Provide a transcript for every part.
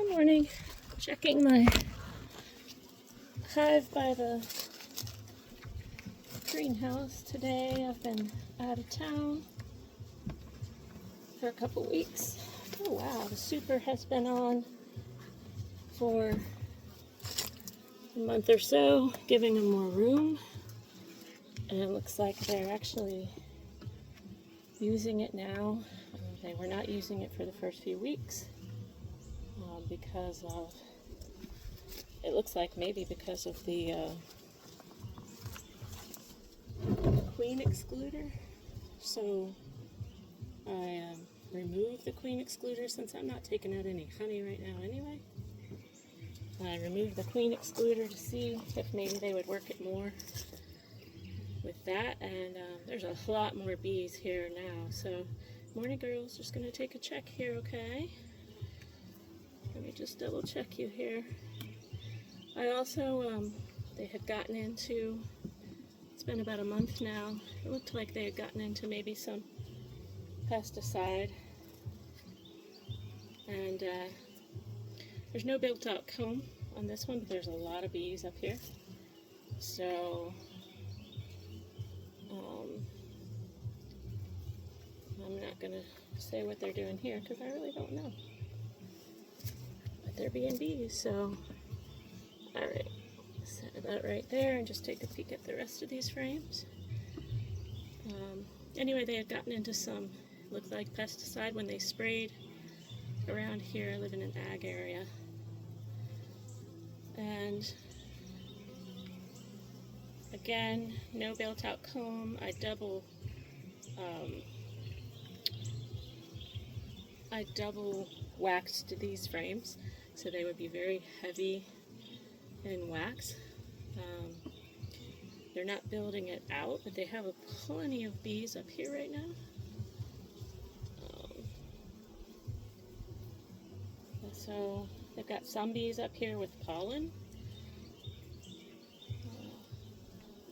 Good morning. Checking my hive by the greenhouse today. I've been out of town for a couple weeks. Oh wow, the super has been on for a month or so, giving them more room. And it looks like they're actually using it now. They were not using it for the first few weeks because of, it looks like maybe because of the queen excluder. So I removed the queen excluder since I'm not taking out any honey right now anyway. I removed the queen excluder to see if maybe they would work it more with that, and there's a lot more bees here now. So morning girls, just gonna take a check here, okay? Let me just double check you here. I also they had gotten into, it's been about a month now, it looked like they had gotten into maybe some pesticide, and there's no built-out comb on this one, but there's a lot of bees up here, so I'm not gonna say what they're doing here because I really don't know, but they're being bees. So alright, set that right there and just take a peek at the rest of these frames. Anyway, they had gotten into some, looked like pesticide when they sprayed around here. I live in an ag area, and again, no built-out comb. I double waxed these frames so they would be very heavy in wax. They're not building it out, but they have plenty of bees up here right now. So they've got some bees up here with pollen.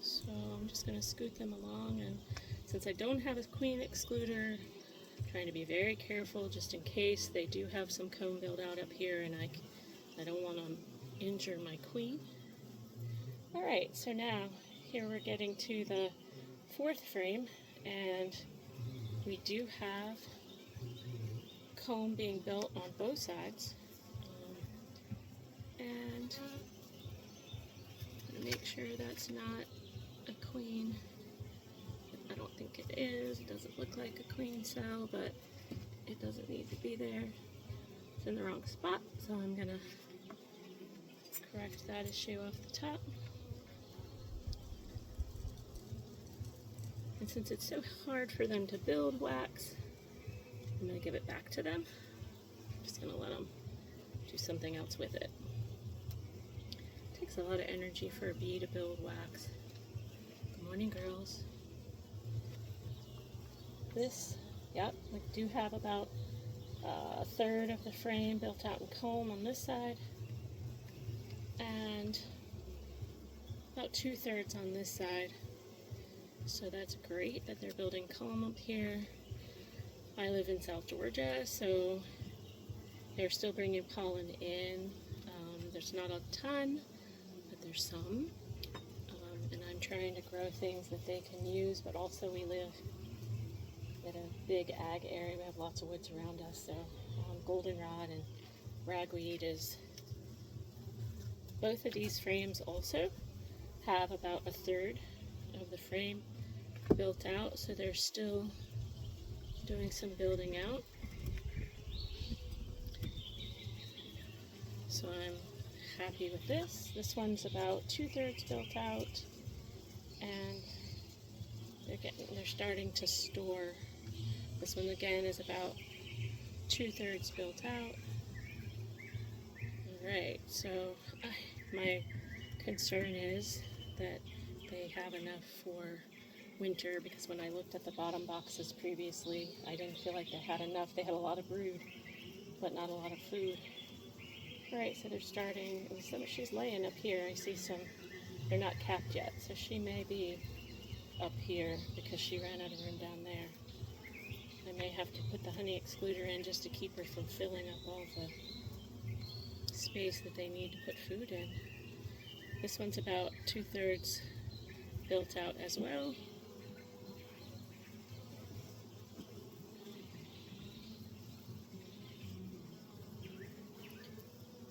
So I'm just going to scoot them along, and since I don't have a queen excluder, I'm trying to be very careful just in case they do have some comb build out up here, and I don't want to injure my queen. Alright, so now here we're getting to the fourth frame, and we do have comb being built on both sides. And make sure that's not a queen. I don't think it is. It doesn't look like a queen cell, but it doesn't need to be there. It's in the wrong spot, so I'm gonna correct that issue off the top. And since it's so hard for them to build wax, I'm gonna give it back to them. I'm just gonna let them do something else with it. It takes a lot of energy for a bee to build wax. Good morning, girls. This, yep, we do have about a third of the frame built out in comb on this side, and about 2/3 on this side. So that's great that they're building comb up here. I live in South Georgia, so they're still bringing pollen in. There's not a ton, but there's some. And I'm trying to grow things that they can use, but also we live in a big ag area. We have lots of woods around us, so goldenrod and ragweed is. Both of these frames also have about a third of the frame built out, so they're still doing some building out. So I'm happy with this. This one's about 2/3 built out, and they're starting to store. This one again is about 2/3 built out. Alright, so my concern is that they have enough for winter, because when I looked at the bottom boxes previously, I didn't feel like they had enough. They had a lot of brood, but not a lot of food. Alright, so they're starting, she's laying up here. I see some, they're not capped yet, so she may be up here because she ran out of room down there. I may have to put the honey excluder in just to keep her from filling up all the space that they need to put food in. This one's about 2/3 built out as well.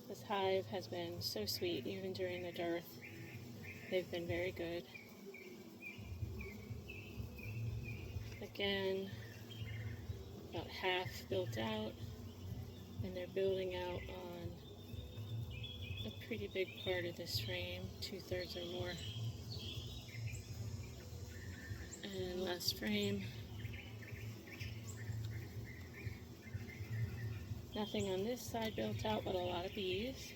This hive has been so sweet, even during the dearth. They've been very good. Again, about half built out, and they're building out on a pretty big part of this frame, 2/3 or more. And last frame. Nothing on this side built out, but a lot of bees.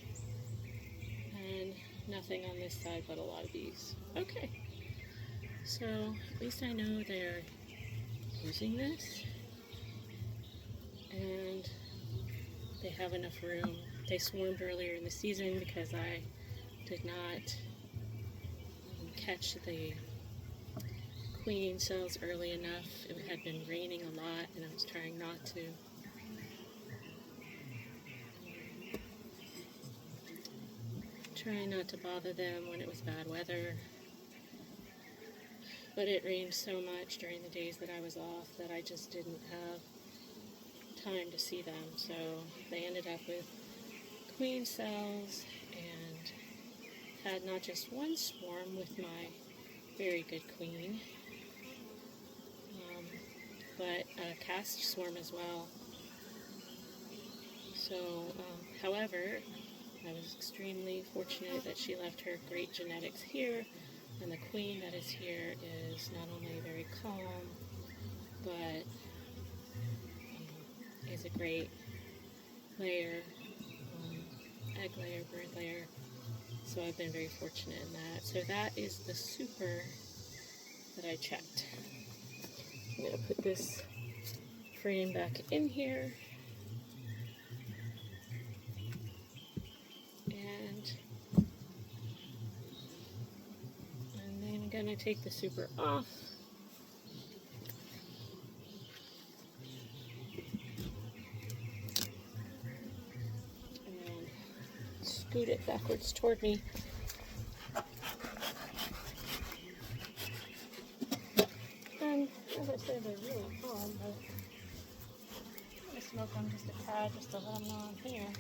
And nothing on this side, but a lot of bees. Okay. So at least I know they're using this. And they have enough room. They swarmed earlier in the season because I did not catch the queen cells early enough. It had been raining a lot and I was trying not to. Trying not to bother them when it was bad weather. But it rained so much during the days that I was off that I just didn't have time to see them. So they ended up with queen cells and had not just one swarm with my very good queen, but a cast swarm as well. So, however, I was extremely fortunate that she left her great genetics here, and the queen that is here is not only very calm, but is a great layer, egg layer, bird layer. So I've been very fortunate in that. So that is the super that I checked. I'm going to put this frame back in here. And then I'm going to take the super off. And scoot it backwards toward me. And as I said, they're really calm, but I'm going to smoke them just a tad just to let them know I'm here.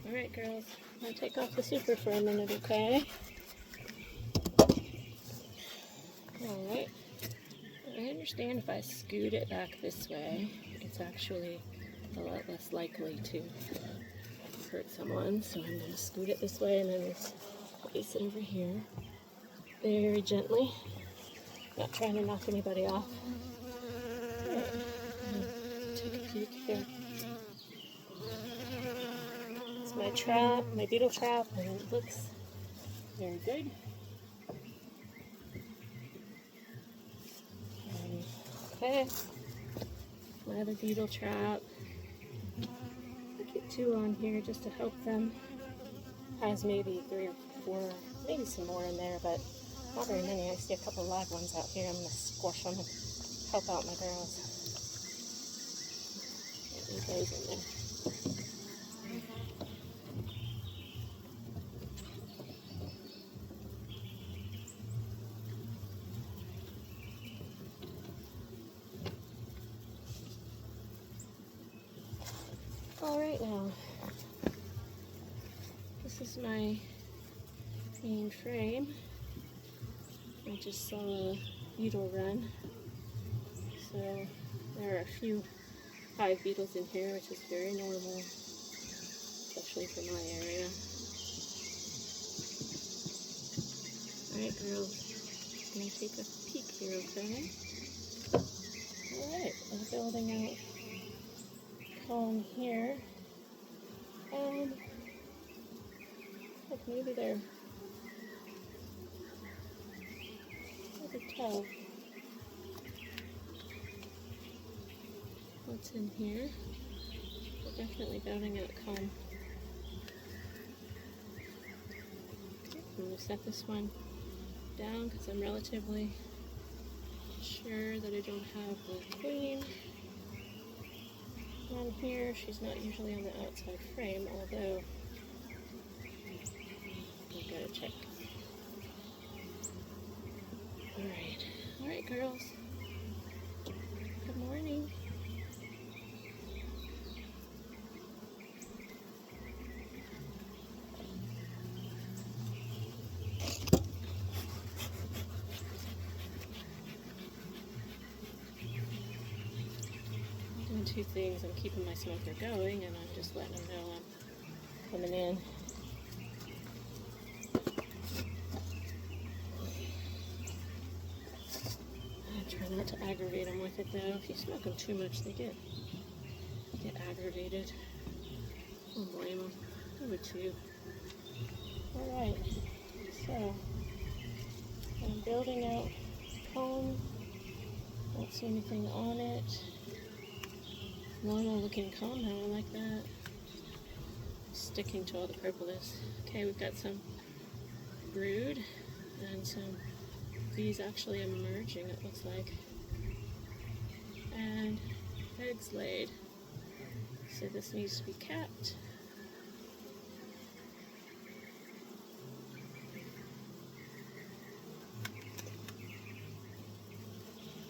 Alright girls, I'm going to take off the super for a minute, okay? Alright, I understand if I scoot it back this way, it's actually a lot less likely to hurt someone. So I'm going to scoot it this way and then just place it over here very gently. Not trying to knock anybody off. Right. Take a peek here. It's my trap, my beetle trap, and it looks very good. Okay, my other beetle trap. I'll get 2 on here just to help them. Has maybe 3 or 4, maybe some more in there, but not very many. I see a couple live ones out here. I'm going to squash them and help out my girls. Leave those in there. Alright now, this is my main frame. I just saw a beetle run, so there are a few hive beetles in here, which is very normal, especially for my area. Alright girls, I'm going to take a peek here, okay? Alright, we're building out comb here, and look, maybe they're tell what's in here. We're definitely building out comb. Okay. I'm going to set this one down because I'm relatively sure that I don't have the queen on here. She's not usually on the outside frame, although we gotta check. Alright girls. Good morning. Two things. I'm keeping my smoker going and I'm just letting them know I'm coming in. I try not to aggravate them with it though. If you smoke them too much, they get aggravated. I don't blame them. I would too. Alright, so I'm building out comb. Don't see anything on it. Normal looking comb, how I like that. Sticking to all the purpleness. Okay, we've got some brood and some bees actually emerging, it looks like. And eggs laid. So this needs to be capped.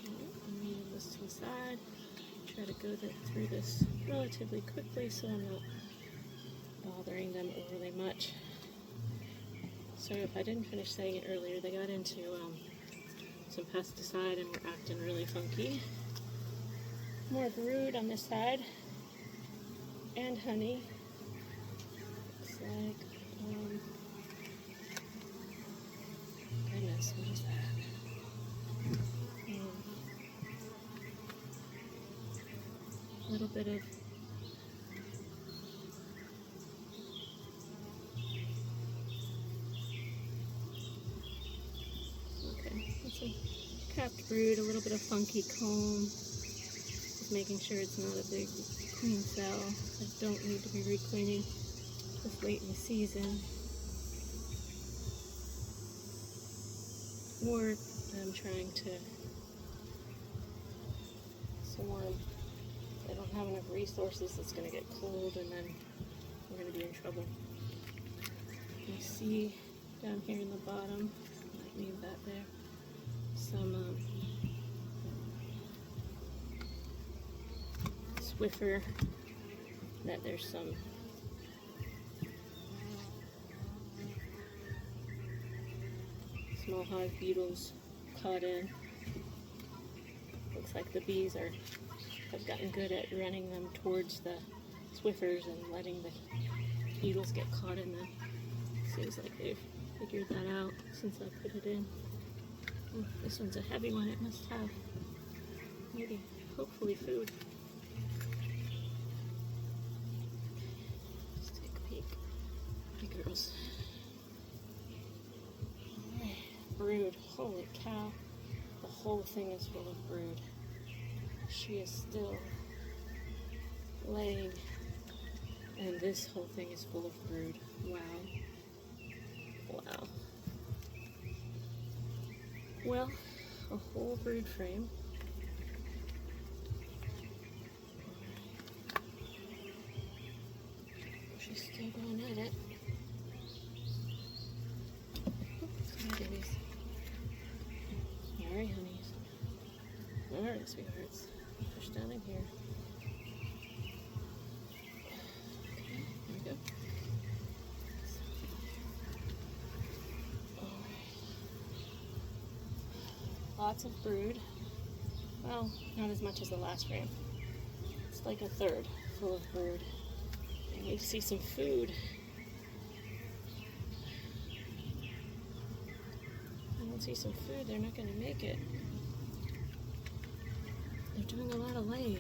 I'll move this to the side. Try to go through this relatively quickly so I'm not bothering them overly much. So if I didn't finish saying it earlier, they got into some pesticide and were acting really funky. More brood on this side and honey. Looks like, goodness, what is that? A little bit of that's a capped brood, a little bit of funky comb, just making sure it's not a big queen cell. I don't need to be requeening this late in the season. Or I'm trying to swarm. I don't have enough resources, it's going to get cold and then we're going to be in trouble. You see down here in the bottom, might leave that there, some Swiffer, that there's some small hive beetles caught in. Looks like the bees have gotten good at running them towards the Swiffers and letting the beetles get caught in them. Seems like they've figured that out since I put it in. Oh, this one's a heavy one. It must have maybe, hopefully, food. Let's take a peek. Hey girls. Brood. Holy cow. The whole thing is full of brood. She is still laying, and this whole thing is full of brood. Wow. Wow. Well, a whole brood frame. She's still going at it. Alright, honeys. Alright, sweethearts. Push down in here. Okay, there we go. Lots of brood. Well, not as much as the last frame. It's like a third full of brood. I need to see some food. I don't see some food, they're not going to make it. They're doing a lot of laying.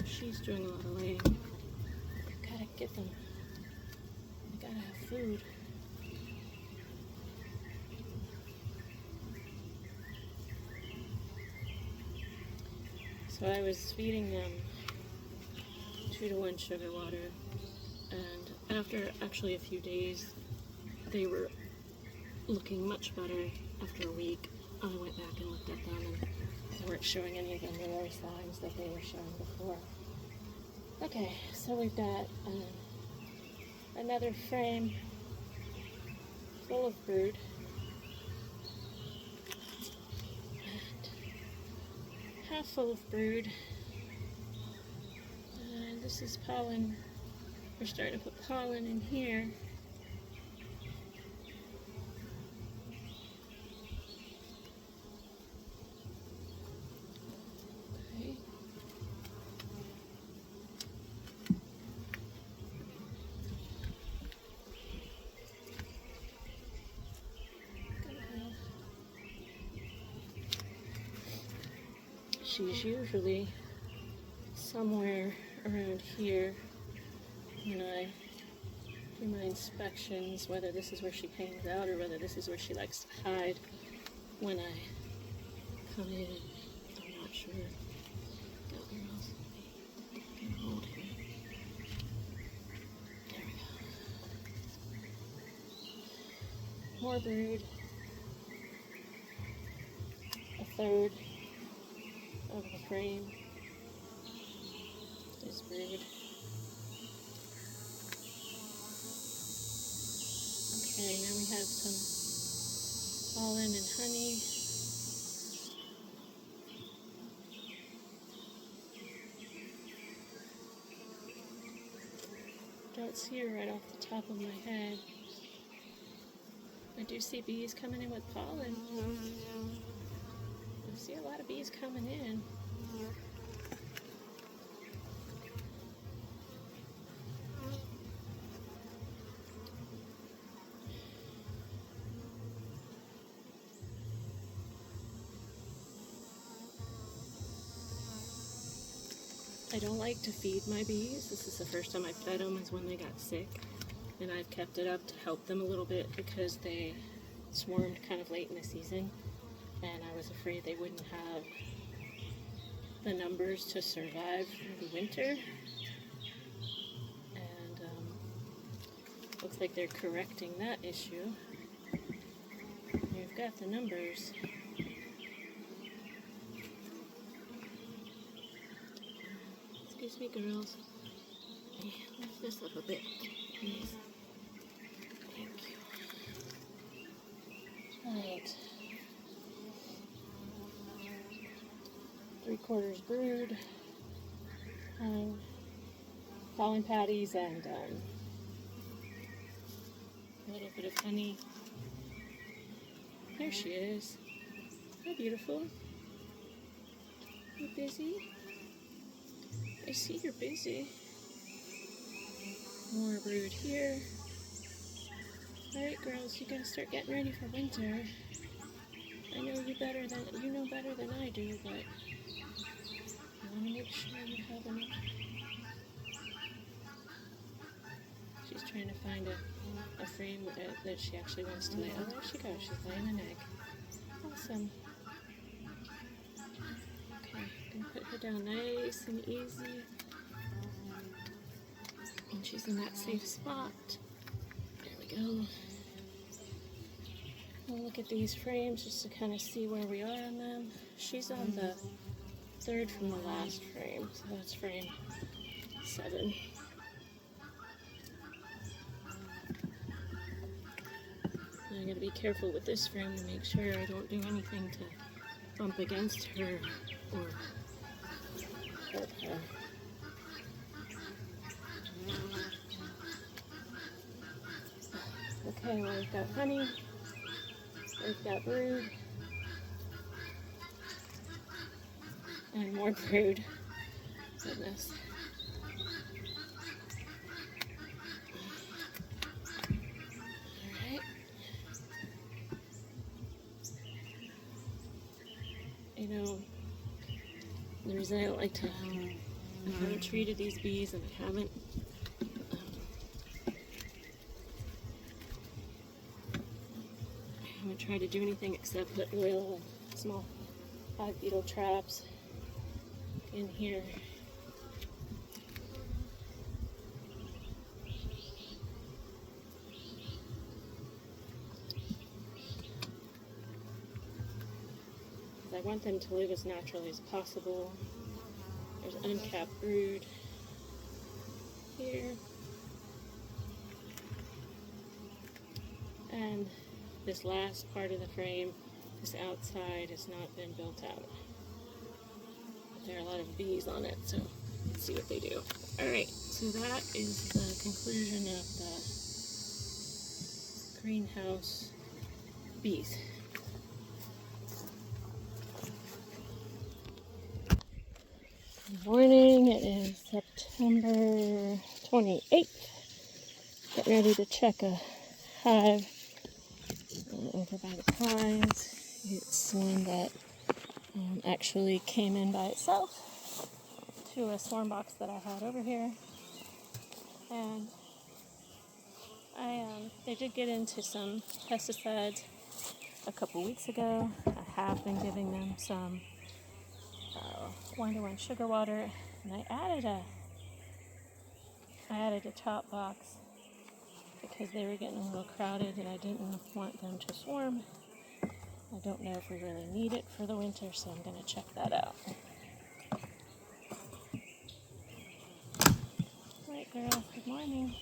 She's doing a lot of laying. Gotta get them. I gotta have food. So I was feeding them 2-to-1 sugar water, and after actually a few days, they were looking much better after a week. I went back and looked at them and they weren't showing any of the newer signs that they were showing before. Okay, so we've got another frame full of brood. And half full of brood. And this is pollen. We're starting to put pollen in here. Okay. She's usually somewhere around here when I do my inspections, whether this is where she hangs out or whether this is where she likes to hide when I come in. I'm not sure. Go, girls. Can hold here. There we go. More brood. A third of the frame is brood. Okay, now we have some pollen and honey. Don't see her right off the top of my head. I do see bees coming in with pollen. I see a lot of bees coming in. I don't like to feed my bees. This is the first time I fed them is when they got sick. And I've kept it up to help them a little bit because they swarmed kind of late in the season. And I was afraid they wouldn't have the numbers to survive through the winter. And looks like they're correcting that issue. We've got the numbers. Excuse me, girls. Lift this up a bit, please. Thank you. Alright. 3/4 brood. Pollen patties and a little bit of honey. There she is. How beautiful. You busy? I see you're busy. More brood here. Alright girls, you gotta start getting ready for winter. I know you know better than I do, but I wanna make sure you have enough. She's trying to find a frame that she actually wants to lay. Oh, there she goes. She's laying an egg. Awesome. Okay, I'm gonna put her down nice and easy. And she's in that safe spot. There we go. We'll look at these frames just to kind of see where we are on them. She's on the third from the last frame, so that's frame 7. I gotta be careful with this frame to make sure I don't do anything to bump against her or hurt her. Okay, well, we've got honey, we've got brood, and more brood. Goodness. Alright. You know, the reason I don't like to, I haven't treated these bees and I haven't tried to do anything except put oil and small hive beetle traps in here. I want them to live as naturally as possible. There's uncapped brood here. And this last part of the frame, this outside, has not been built out. But there are a lot of bees on it, so let's see what they do. Alright, so that is the conclusion of the greenhouse bees. Good morning, it is September 28th. Getting ready to check a hive over by the pines. It's one that actually came in by itself to a swarm box that I had over here. And they did get into some pesticides a couple weeks ago. I have been giving them some 1-to-1 sugar water, and I added a top box because they were getting a little crowded and I didn't want them to swarm. I don't know if we really need it for the winter, so I'm going to check that out. Alright girl, good morning.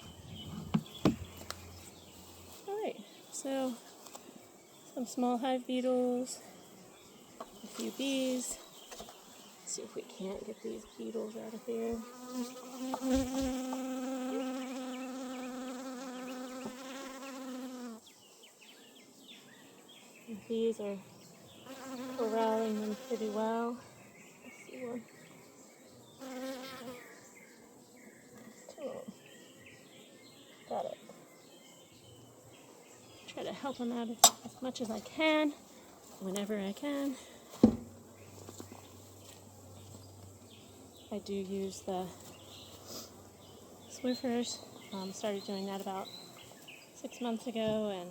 Alright, so some small hive beetles, a few bees. Let's see if we can't get these beetles out of here. The bees are corralling them pretty well. Let's see one. Two. Got it. Try to help them out as much as I can, whenever I can. I do use the Swiffers. Started doing that about 6 months ago, and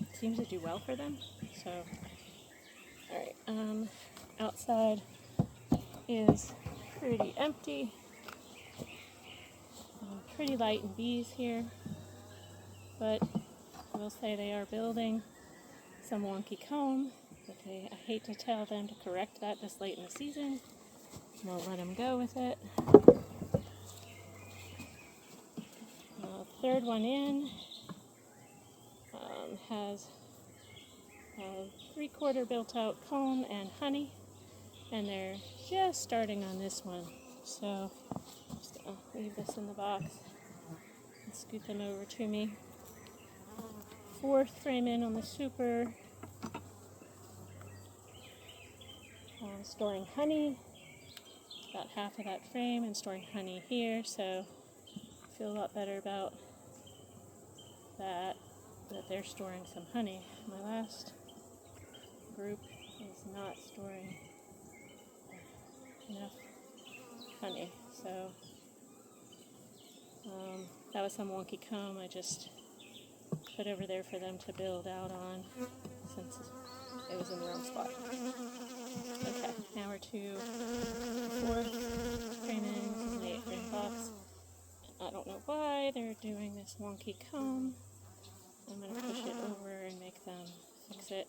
it seems to do well for them. So, alright, outside is pretty empty. Pretty light in bees here, but I will say they are building some wonky comb. But I hate to tell them to correct that this late in the season. Won't let them go with it. Third one in has a 3/4 built out comb and honey, and they're just starting on this one. So I'm just gonna leave this in the box and scoot them over to me. 4th frame in on the super. Storing honey, about half of that frame, and storing honey here, so I feel a lot better about that they're storing some honey. My last group is not storing enough honey, so that was some wonky comb I just put over there for them to build out on since it was in the wrong spot. Okay, now we're to 4th frame in. This is an 8 frame box. I don't know why they're doing this wonky comb. I'm going to push it over and make them fix it.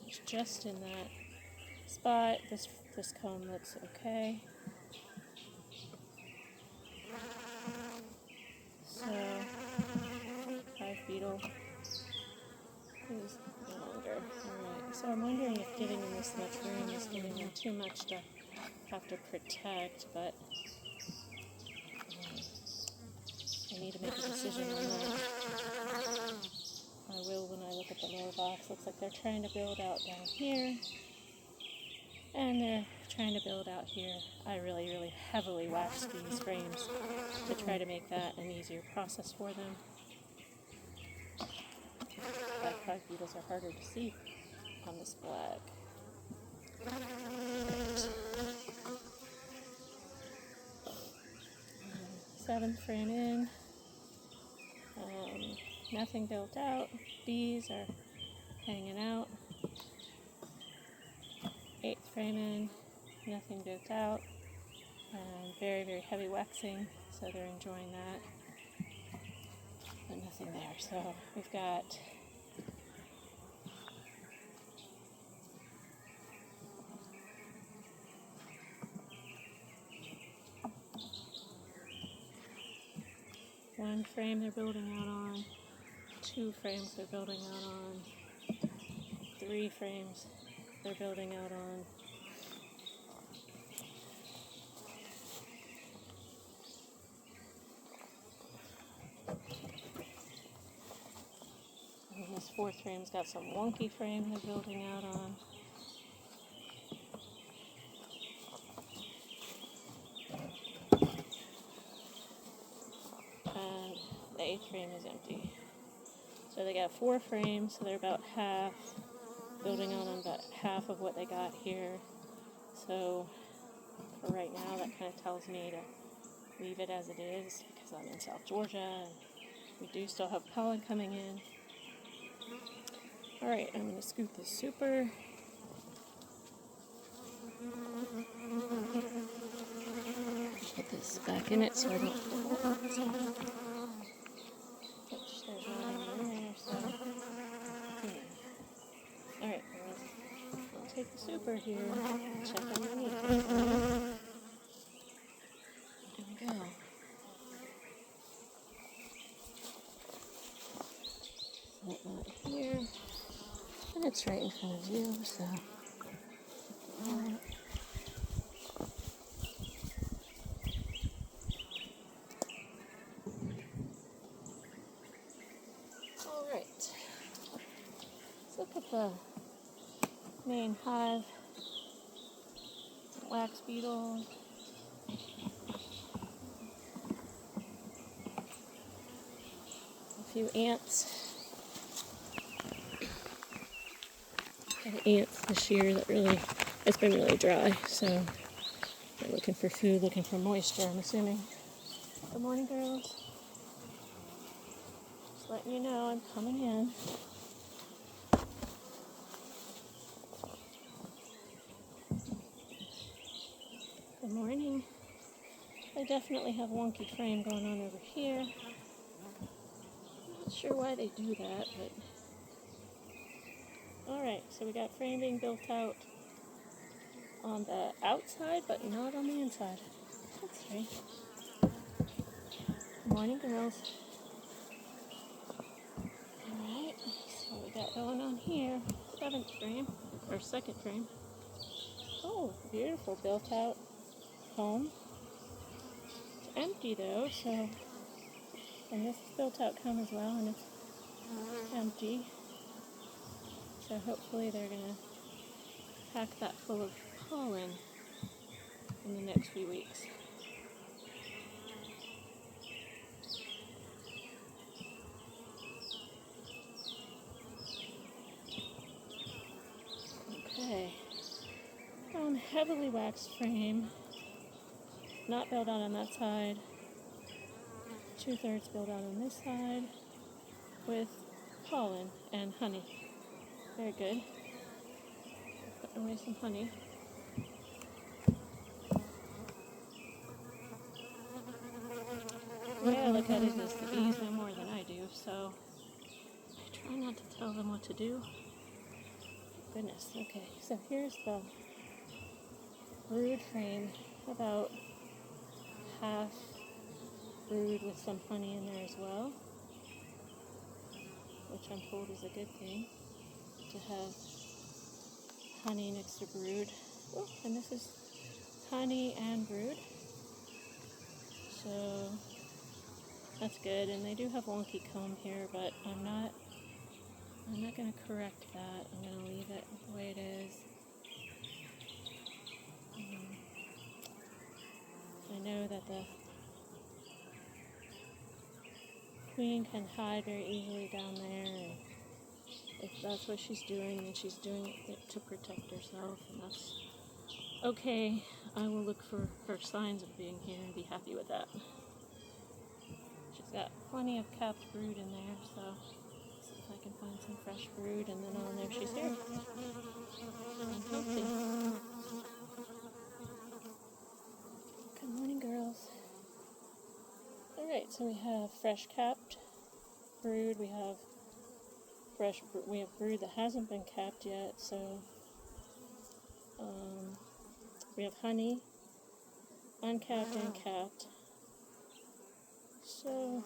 It's just in that spot. This comb looks okay. So, hive beetle is no longer. Alright, so I'm wondering if giving them this much room is giving them too much to have to protect, but I need to make a decision on that. I will when I look at the lower box. Looks like they're trying to build out down here, and they're trying to build out here. I really, really heavily waxed these frames to try to make that an easier process for them. Black hive beetles are harder to see on this black. Right. 7th frame in. Nothing built out. Bees are hanging out. 8th frame in. Nothing built out. And very, very heavy waxing, so they're enjoying that. But nothing there. So we've got one frame they're building out on, 2 frames they're building out on, 3 frames they're building out on. And this 4th frame's got some wonky frame they're building out on. And the 8th frame is empty. So they got 4 frames, so they're about half, building on about half of what they got here. So for right now, that kind of tells me to leave it as it is because I'm in South Georgia and we do still have pollen coming in. Alright, I'm going to scoop the super. Put this back in it so I don't which there's nothing in there, so alright, I'll take the super here, check underneath it. There we go. Set that here. And it's right in front of you, so alright. Let's look at the main hive. Wax beetles. A few ants. Got ants this year that really, it's been really dry, so they're looking for food, looking for moisture, I'm assuming. Good morning, girls. Just letting you know I'm coming in. Good morning. I definitely have wonky frame going on over here. Not sure why they do that, but alright, so we got frame being built out on the outside, but not on the inside. That's strange. Good morning, girls. Alright, so we got going on here. 7th frame, or 2nd frame. Oh, beautiful built out home. It's empty though, so, and this is built out comb as well, and it's empty. So hopefully they're going to pack that full of pollen in the next few weeks. Okay. Heavily waxed frame. Not built out on that side. 2/3 built out on this side with pollen and honey. Very good. Put away some honey. The way I look at it is the bees know more than I do, so I try not to tell them what to do. Goodness, okay, so here's the brood frame, about half brood with some honey in there as well, which I'm told is a good thing, to have honey next to brood. Oh, and this is honey and brood, so that's good. And they do have wonky comb here, but I'm not going to correct that. I'm going to leave it the way it is. I know that the queen can hide very easily down there, and if that's what she's doing, then she's doing it to protect herself, and that's okay. I will look for her signs of being here and be happy with that. She's got plenty of capped brood in there, so let's see if I can find some fresh brood, and then I'll know she's here. And healthy. Good morning, girls. Alright, so we have fresh capped brood, we have brood that hasn't been capped yet, so we have honey, uncapped and capped. So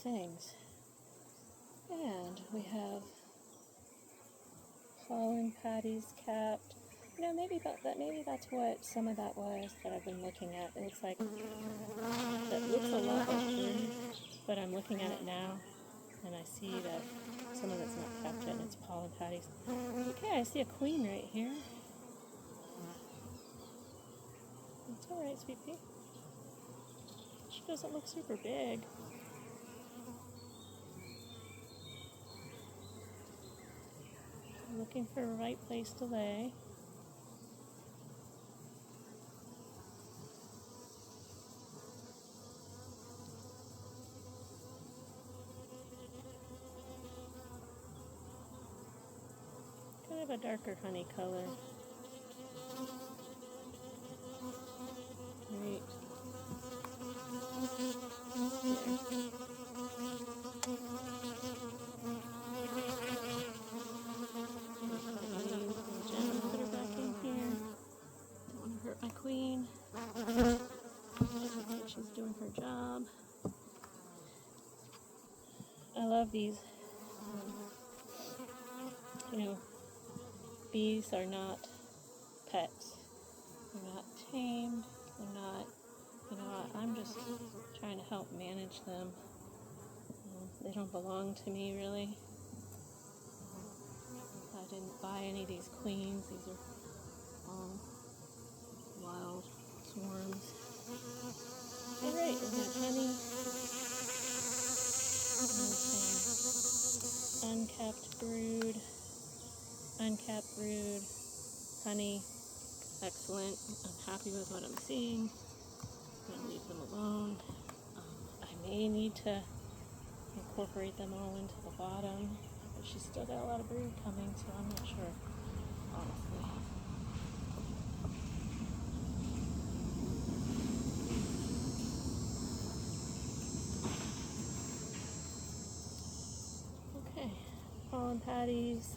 things. And we have pollen patties capped. You know, maybe that's what some of that was that I've been looking at. It looks like that looks a lot like brood, but I'm looking at it now and I see that some of it's not capped yet and it's pollen patties. Okay, I see a queen right here. It's alright, sweet pea. She doesn't look super big. I'm looking for a right place to lay. Kind of a darker honey color. Right. Put her back in here. Don't want to hurt my queen. I think she's doing her job. I love these. You know, bees are not pets. They're not tamed. They're not, you know, I'm just trying to help manage them. They don't belong to me, really. I didn't buy any of these queens. These are wild swarms. Alright, we have honey. And some uncapped brood, honey. Excellent. I'm happy with what I'm seeing. I'm going to leave them alone. I may need to incorporate them all into the bottom, but she's still got a lot of brood coming, so I'm not sure, honestly. Okay, pollen patties,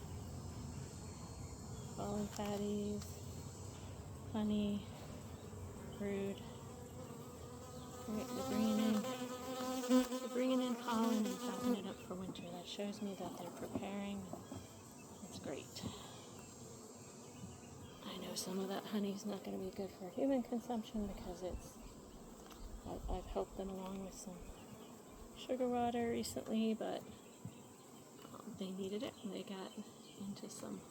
honey, brood. Alright, they're bringing in pollen and packing it up for winter. That shows me that they're preparing. That's great. I know some of that honey's not going to be good for human consumption because I've helped them along with some sugar water recently, but they needed it and they got into some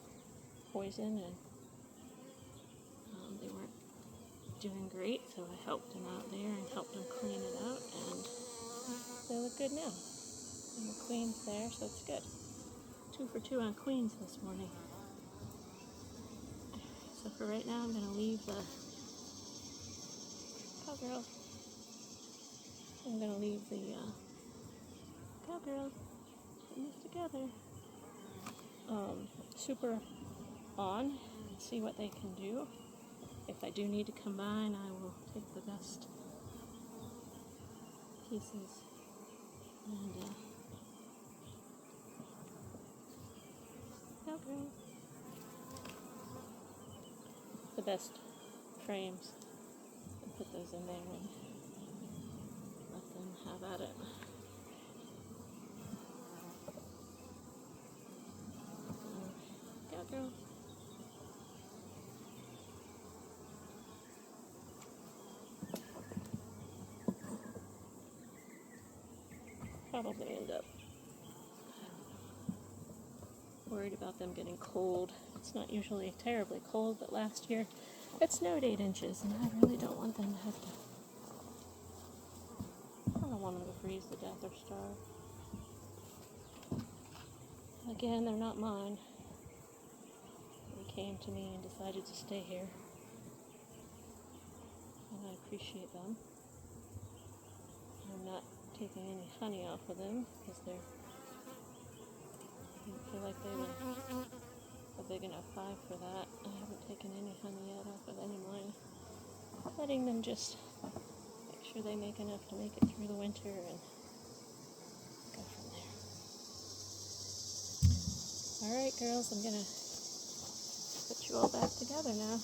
poison and they weren't doing great, so I helped them out there and helped them clean it out, and they look good now. And the queen's there, so it's good. 2 for 2 on queens this morning. So for right now, I'm going to leave the cowgirls. I'm going to leave the cowgirls putting this together. Super on and see what they can do. If I do need to combine, I will take the best pieces and cowgirl. The best frames and put those in there and let them have at it. Cowgirl. Probably end up worried about them getting cold. It's not usually terribly cold, but last year it snowed 8 inches, and I really don't want them to have to. I don't want them to freeze to death or starve. Again, they're not mine. They came to me and decided to stay here, and I appreciate them. I'm not taking any honey off of them because I didn't feel like they were a big enough hive for that. I haven't taken any honey yet off of any of mine. Letting them just make sure they make enough to make it through the winter and go from there. Alright girls, I'm going to put you all back together now.